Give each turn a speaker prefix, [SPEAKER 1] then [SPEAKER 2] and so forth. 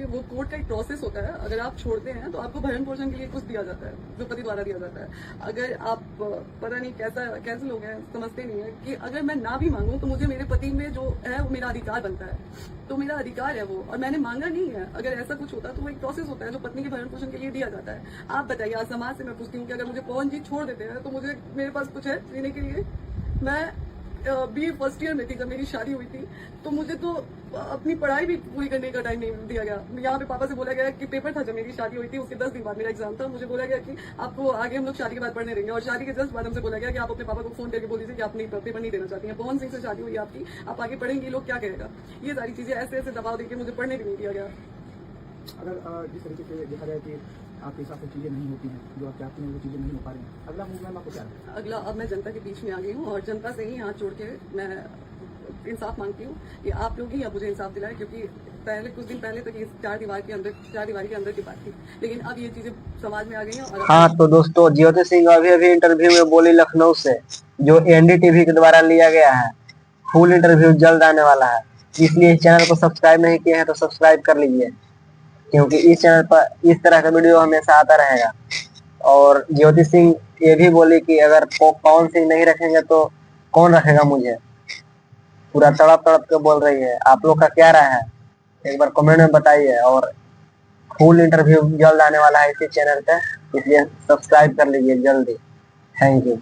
[SPEAKER 1] वो कोर्ट का एक प्रोसेस होता है। अगर आप छोड़ते हैं तो आपको भरण पोषण के लिए कुछ दिया जाता है, जो पति द्वारा दिया जाता है। अगर आप पता नहीं कैसे लोग हैं, समझते नहीं है कि अगर मैं ना भी मांगूं तो मुझे मेरे पति में जो है वो मेरा अधिकार बनता है, तो मेरा अधिकार है वो, और मैंने मांगा नहीं है। अगर ऐसा कुछ होता तो वो एक प्रोसेस होता है जो पत्नी के भरण पोषण के लिए दिया जाता है। आप बताइए, आज समाज से मैं पूछती हूँ कि अगर मुझे पवन जी छोड़ देते हैं तो मुझे मेरे पास कुछ है जीने के लिए? मैं BA फर्स्ट ईयर में थी जब मेरी शादी हुई थी, तो मुझे तो अपनी पढ़ाई भी पूरी करने का टाइम नहीं दिया गया। यहाँ पे पापा से बोला गया कि पेपर था जब मेरी शादी हुई थी, उसके 10 दिन बाद मेरा एग्जाम था। मुझे बोला गया कि आपको आगे हम लोग शादी के बाद पढ़ने देंगे, और शादी के 10 बाद हमसे बोला गया कि आप अपने पापा को फोन करके बोल दीजिए कि आप नहीं पेपर नहीं देना चाहती हैं, पवन सिंह से शादी हुई आपकी, आप आगे पढ़ेंगी, लोग क्या कहेगा। ये सारी चीजें ऐसे ऐसे दबाव देके मुझे पढ़ने भी नहीं दिया गया।
[SPEAKER 2] अगर जिस तरीके से देखा जाए कि आपके हिसाब से चीज़ें नहीं होती हैं, जो आप चाहते हैं वो चीज़ें नहीं हो पा रही हैं, अगला मूव मैम आपको क्या है?
[SPEAKER 1] अगला, अब मैं जनता के बीच में आ गई हूँ और जनता से ही हाथ जोड़ के मैं इंसाफ मांगती हूँ कि आप लोग ही अब मुझे इंसाफ दिलाएं, क्योंकि पहले कुछ दिन पहले तक ये चार दीवारी के अंदर की बात थी, लेकिन अब ये चीजें समाज में आ गई हैं। और
[SPEAKER 3] हाँ तो दोस्तों, ज्योति सिंह अभी इंटरव्यू में बोली लखनऊ से, जो NDTV के द्वारा लिया गया है। फुल इंटरव्यू जल्द आने वाला है, इसलिए इस चैनल को सब्सक्राइब नहीं किए हैं तो सब्सक्राइब कर लीजिए, क्योंकि इस चैनल पर इस तरह का वीडियो हमेशा आता रहेगा। और ज्योति सिंह ये भी बोली कि अगर पवन सिंह नहीं रखेंगे तो कौन रखेगा मुझे, पूरा तड़प तड़प के बोल रही है। आप लोग का क्या राय है, एक बार कमेंट में बताइए। और फुल इंटरव्यू जल्द आने वाला है इसी चैनल पे, इसलिए सब्सक्राइब कर लीजिए जल्दी। Thank you.